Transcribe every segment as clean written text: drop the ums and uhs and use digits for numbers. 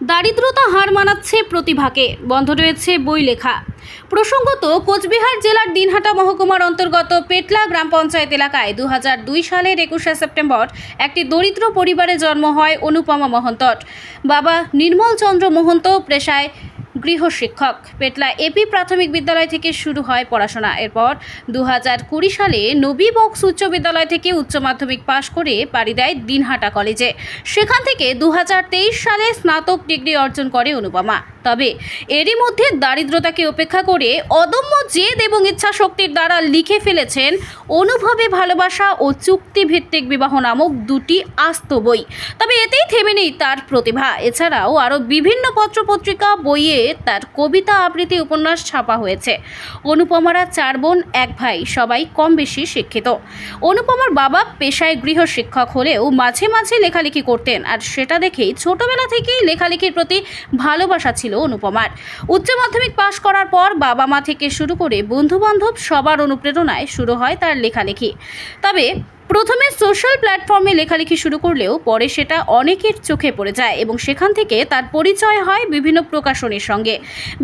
দারিদ্রতা হার মানাচ্ছে প্রতিভাকে, বন্ধ রয়েছে বই লেখা। প্রসঙ্গত, কোচবিহার জেলার দিনহাটা মহকুমার অন্তর্গত পেটলা গ্রাম পঞ্চায়েত এলাকায় 2002 সালের 21শে সেপ্টেম্বর একটি দরিদ্র পরিবারে জন্ম হয় অনুপমা মহন্তর। বাবা নির্মল চন্দ্র মহন্ত পেশায় গৃহশিক্ষক। পেটলা এপি প্রাথমিক বিদ্যালয় থেকে শুরু হয় পড়াশোনা। এরপর 2020 সালে নবী বক্স উচ্চ বিদ্যালয় থেকে উচ্চ মাধ্যমিক পাশ করে পাড়ি দেয় দিনহাটা কলেজে। সেখান থেকে 2023 সালে স্নাতক ডিগ্রি অর্জন করে অনুপমা। তবে এরই মধ্যে দারিদ্রতাকে উপেক্ষা করে অদম্য জেদ এবং ইচ্ছা শক্তির দ্বারা লিখে ফেলেছেন অনুভবে ভালোবাসা ও চুক্তিভিত্তিক বিবাহ নামক দুটি আস্ত বই। তবে এতেই থেমে নেই তার প্রতিভা। এছাড়াও আরও বিভিন্ন পত্রপত্রিকা, বইয়ে তার কবিতা, আবৃত্তি, উপন্যাস ছাপা হয়েছে। অনুপমারা 4 বোন 1 ভাই, সবাই কম বেশি শিক্ষিত। অনুপমার বাবা পেশায় গৃহশিক্ষক হলেও মাঝে মাঝে লেখালেখি করতেন, আর সেটা দেখেই ছোটবেলা থেকেই লেখালেখির প্রতি ভালোবাসা ছিল অনুপমার। উচ্চ মাধ্যমিক পাশ করার পর বাবা মা থেকে শুরু করে বন্ধুবান্ধব সবার অনুপ্রেরণায় শুরু হয় তার লেখালেখি। তবে প্রথমে সোশ্যাল প্ল্যাটফর্মে লেখালেখি শুরু করলেও পরে সেটা অনেকের চোখে পড়ে যায় এবং সেখান থেকে তার পরিচয় হয় বিভিন্ন প্রকাশনীর সঙ্গে।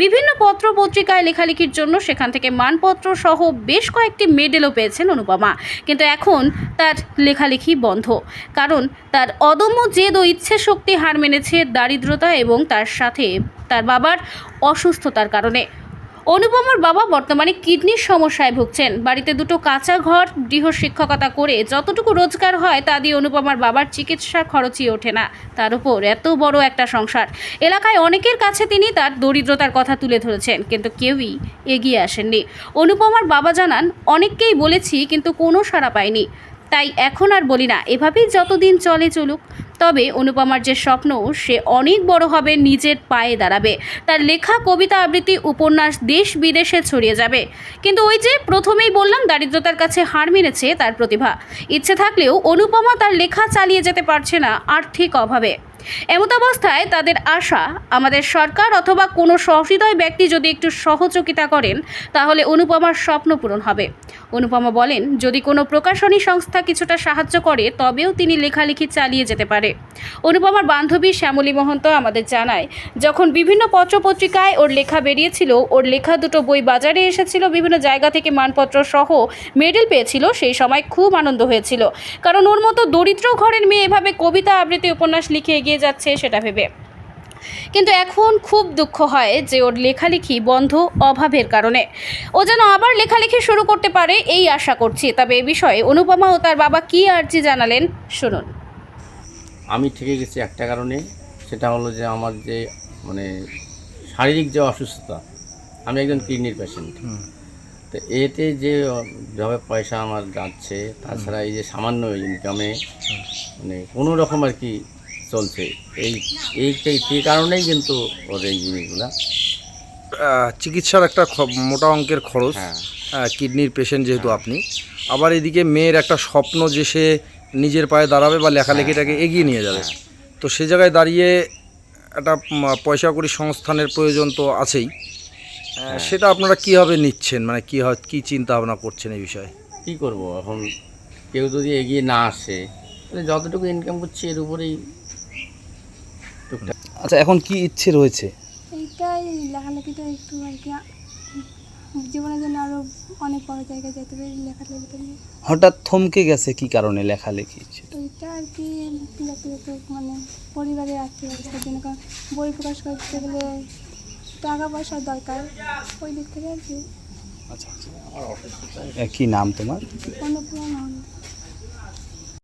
বিভিন্ন পত্র পত্রিকায় লেখালেখির জন্য সেখান থেকে মানপত্র সহ বেশ কয়েকটি মেডেলও পেয়েছেন অনুপমা। কিন্তু এখন তার লেখালেখি বন্ধ, কারণ তার অদম্য জেদ ও ইচ্ছে শক্তি হার মেনেছে দারিদ্রতা এবং তার সাথে তার বাবার অসুস্থতার কারণে। অনুপমার বাবা বর্তমানে কিডনির সমস্যায় ভুগছেন। বাড়িতে দুটো কাঁচা ঘর, গৃহশিক্ষকতা করে যতটুকু রোজগার হয় তা দিয়ে অনুপমার বাবার চিকিৎসার খরচই ওঠে না। তার উপর এত বড় একটা সংসার। এলাকায় অনেকের কাছে তিনি তার দরিদ্রতার কথা তুলে ধরেছেন, কিন্তু কেউই এগিয়ে আসেননি। অনুপমার বাবা জানান, অনেককেই বলেছি কিন্তু কোনো সাড়া পাইনি, তাই এখন আর বলি না, এভাবেই যতদিন চলে চলুক। তবে অনুপমার যে স্বপ্ন, সে অনেক বড় হবে, নিজের পায়ে দাঁড়াবে। তার লেখা কবিতা, আবৃত্তি, উপন্যাস দেশ বিদেশে ছড়িয়ে যাবে। কিন্তু ওই যে প্রথমেই বললাম, দারিদ্রতার কাছে হার মেনেছে তার প্রতিভা। ইচ্ছে থাকলেও অনুপমা তার লেখা চালিয়ে যেতে পারছে না আর্থিক অভাবে। এমতাবস্থায় তাদের আশা, আমাদের সরকার অথবা কোনো সহৃদয় ব্যক্তি যদি একটু সহযোগিতা করেন তাহলে অনুপমার স্বপ্ন পূরণ হবে। অনুপমা বলেন, যদি কোনো প্রকাশনী সংস্থা কিছুটা সাহায্য করে তবেও তিনি লেখালেখি চালিয়ে যেতে পারে। অনুপমার বান্ধবী শ্যামলী মহন্ত আমাদের জানায়, যখন বিভিন্ন পত্রপত্রিকায় ওর লেখা বেরিয়েছিল, ওর লেখা দুটো বই বাজারে এসেছিল, বিভিন্ন জায়গা থেকে মানপত্র সহ মেডেল পেয়েছিল, সেই সময় খুব আনন্দ হয়েছিল, কারণ ওর মতো দরিদ্র ঘরের মেয়ে এভাবে কবিতা, আবৃত্তি, উপন্যাস লিখে এগিয়ে যাচ্ছে সেটা ভেবে। কিন্তু এখন খুব দুঃখ হয় যে ওর লেখালেখি বন্ধ অভাবের কারণে। ও যেন আবার লেখালেখি শুরু করতে পারে এই আশা করছি। তবে এ বিষয়ে অনুপমা ও তার বাবা কী আর্জি জানালেন, শুনুন। আমি ঠেকে গেছি একটা কারণে, সেটা হলো যে আমার যে শারীরিক যে অসুস্থতা, আমি একজন কিডনির পেশেন্ট। তো এতে যে যেভাবে পয়সা আমার যাচ্ছে, তাছাড়া এই যে সামান্য ইনকামে কোনো রকম আর কি চলছে, এই কারণেই কিন্তু ওর এই জিনিসগুলা। চিকিৎসার একটা মোটা অঙ্কের খরচ, হ্যাঁ, কিডনির পেশেন্ট যেহেতু আপনি, আবার এদিকে মেয়ের একটা স্বপ্ন যে সে নিজের পায়ে দাঁড়াবে বা লেখালেখিটাকে এগিয়ে নিয়ে যাবে। তো সে জায়গায় দাঁড়িয়ে একটা পয়সা কড়ি সংস্থানের প্রয়োজন তো আছেই। সেটা আপনারা কীভাবে নিচ্ছেন, মানে কী চিন্তা ভাবনা করছেন এই বিষয়ে? কী করব এখন, কেউ যদি এগিয়ে না আসে তাহলে যতটুকু ইনকাম করছি এর উপরেই টুকটাক। আচ্ছা, এখন কি ইচ্ছে রয়েছে? এইটাই, লেখালেখিটা একটু আর কি জীবনের জন্য আরও অনেক বড় জায়গায় যেতে পারি লেখালেখিটা নিয়ে। হঠাৎ থমকে গেছে কি কারণে লেখালেখি? এইটা আর কি ব্যক্তিগত পরিবারের আর্থিক অবস্থার জন্য, কারণ বই প্রকাশ করতে গেলে টাকা পয়সার দরকার, ওই দিক থেকে আর কি। আচ্ছা, কি নাম তোমার? অনুপ্রেরণা।